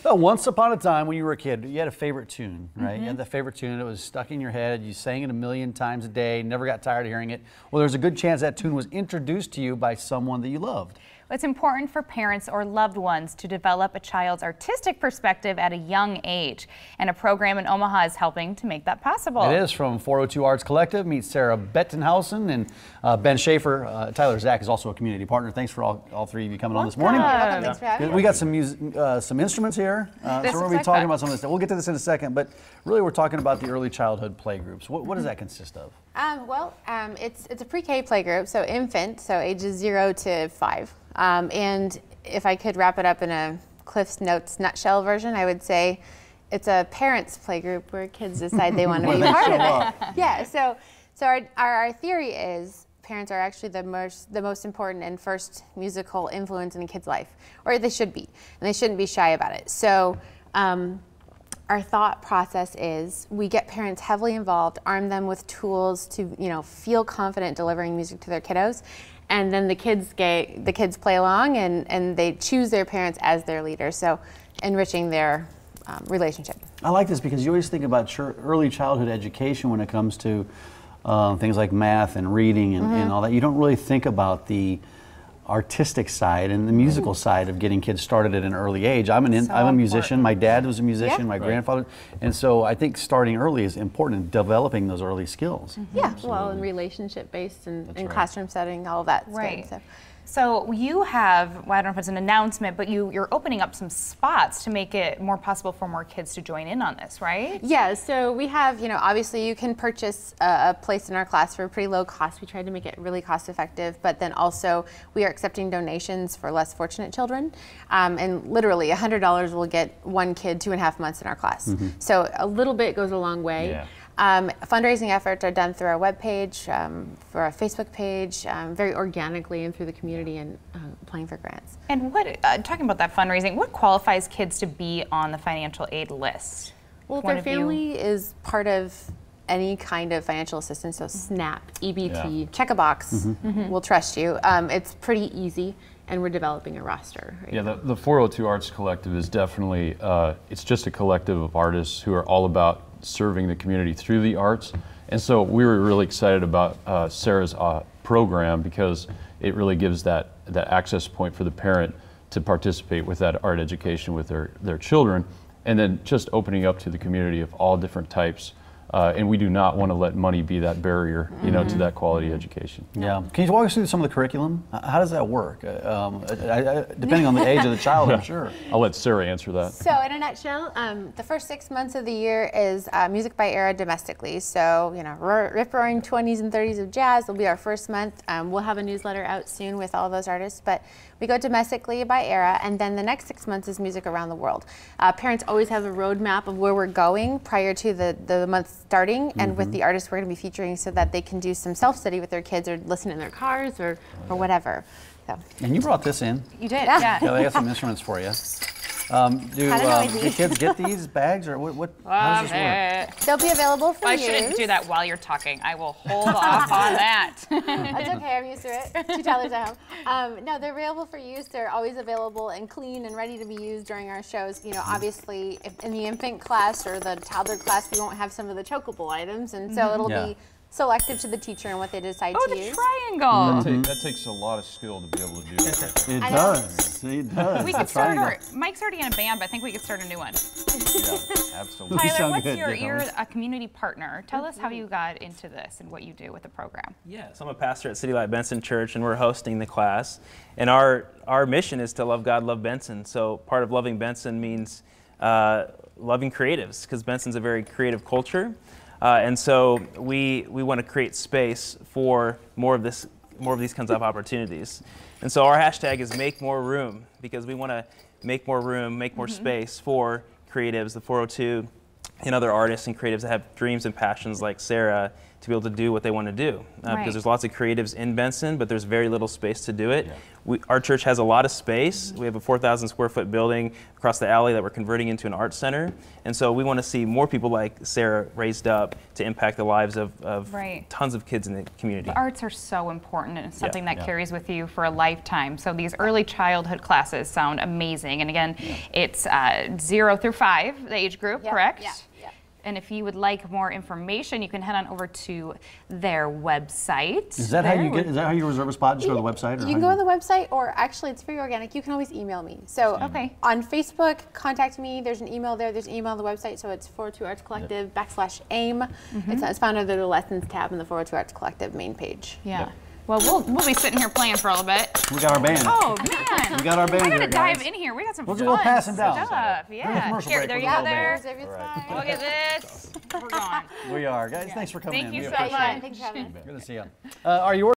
Well, once upon a time when you were a kid, you had a favorite tune, right? You had Mm-hmm. the favorite tune that was stuck in your head. You sang it a million times a day, never got tired of hearing it. Well, there's a good chance that tune was introduced to you by someone that you loved. It's important for parents or loved ones to develop a child's artistic perspective at a young age, and a program in Omaha is helping to make that possible. It is from 402 Arts Collective. Meet Sarah Bettenhausen and Ben Schaefer. Tyler Zach is also a community partner. Thanks for all three of you coming on this morning. Welcome. Thanks for having me. We got some music, some instruments here, so we're going to be talking about some of this stuff. We'll get to this in a second, but really we're talking about the early childhood play groups. What does that consist of? It's a pre-K play group, so infant, so ages 0 to 5. And if I could wrap it up in a Cliff's Notes nutshell version, I would say it's a parents' play group where kids decide they want to be part of it. Yeah. So our theory is parents are actually the most important and first musical influence in a kid's life, or they should be, and they shouldn't be shy about it. So. Our thought process is we get parents heavily involved, arm them with tools to feel confident delivering music to their kiddos, and then the kids play along and they choose their parents as their leader, so enriching their relationship. I like this because you always think about early childhood education when it comes to things like math and reading and all that. You don't really think about the artistic side and the musical side of getting kids started at an early age. I'm a musician. My dad was a musician. My grandfather, and so I think starting early is important in developing those early skills. Yeah, well, and relationship based and classroom setting, all of that. Right. Good, so you have, well, I don't know if it's an announcement, but you're opening up some spots to make it more possible for more kids to join in on this, right? Yeah, so we have, obviously you can purchase a place in our class for a pretty low cost. We tried to make it really cost effective, but then also we are accepting donations for less fortunate children. And literally $100 will get one kid 2.5 months in our class. So a little bit goes a long way. Yeah. Fundraising efforts are done through our webpage, for our Facebook page, very organically and through the community and applying for grants. And talking about that fundraising, what qualifies kids to be on the financial aid list? Well, if their family is part of any kind of financial assistance, so SNAP, EBT, check a box, we'll trust you. It's pretty easy, and we're developing a roster. Right now. The 402 Arts Collective is definitely, it's just a collective of artists who are all about serving the community through the arts. And so we were really excited about Sarah's program because it really gives that access point for the parent to participate with that art education with their children, and then just opening up to the community of all different types. And we do not want to let money be that barrier, to that quality education. Yeah. Can you walk us through some of the curriculum? How does that work? Depending on the age of the child, I'm sure. I'll let Sarah answer that. So in a nutshell, the first 6 months of the year is music by era domestically. So, rip-roaring 20s and 30s of jazz will be our first month. We'll have a newsletter out soon with all those artists, but we go domestically by era, and then the next 6 months is music around the world. Parents always have a roadmap of where we're going prior to the month starting, and with the artists we're going to be featuring, so that they can do some self-study with their kids or listen in their cars or whatever. So. And you brought this in. You did, yeah. Yeah, they got some instruments for you. Do kids get these bags, or what? How does this work? They'll be available for I use. shouldn't do that while you're talking. I will hold off on that. That's okay, I'm used to it. 2 toddlers at home. No, they're available for use. They're always available and clean and ready to be used during our shows. Obviously, if in the infant class or the toddler class, we won't have some of the chokeable items, and so it'll be selective to the teacher and what they decide to use. Oh, the triangle. That takes a lot of skill to be able to do that. It does. It does. We could start Mike's already in a band, but I think we could start a new one. Yeah, absolutely. Tyler, what's good, you're a community partner. Tell us how you got into this and what you do with the program. Yeah, so I'm a pastor at City Light Benson Church, and we're hosting the class. And our mission is to love God, love Benson. So part of loving Benson means loving creatives, because Benson's a very creative culture. And so we want to create space for more of these kinds of opportunities. And so our hashtag is make more room, because we want to make more room, make more space for creatives, the 402, and other artists and creatives that have dreams and passions like Sarah to be able to do what they want to do. Right. Because there's lots of creatives in Benson, but there's very little space to do it. Our church has a lot of space. We have a 4,000 square foot building across the alley that we're converting into an art center. And so we want to see more people like Sarah raised up to impact the lives of tons of kids in the community. The arts are so important, and it's something that carries with you for a lifetime. So these early childhood classes sound amazing. And again, it's 0 through 5, the age group, correct? Yeah. And if you would like more information, you can head on over to their website. Is that how you get? Is that how you reserve a spot? Just go to the website? Or You can go on the website, or actually, it's free organic. You can always email me. So on Facebook, contact me. There's an email there. There's an email on the website. So it's 402 Arts Collective /AIM. It's found under the lessons tab in the 402 Arts Collective main page. Yeah. Well, we'll be sitting here playing for a little bit. We got our band. Oh man, We got our band I gotta here, dive guys. in here. We got some We'll fun pass them down. stuff. Yeah. commercial Here, break. there We'll you go go. there. There. Look at this. We're gone. We are. Guys, thanks for coming Thank in. you We so appreciate it. much. Thanks for having us. Good to see you. Are you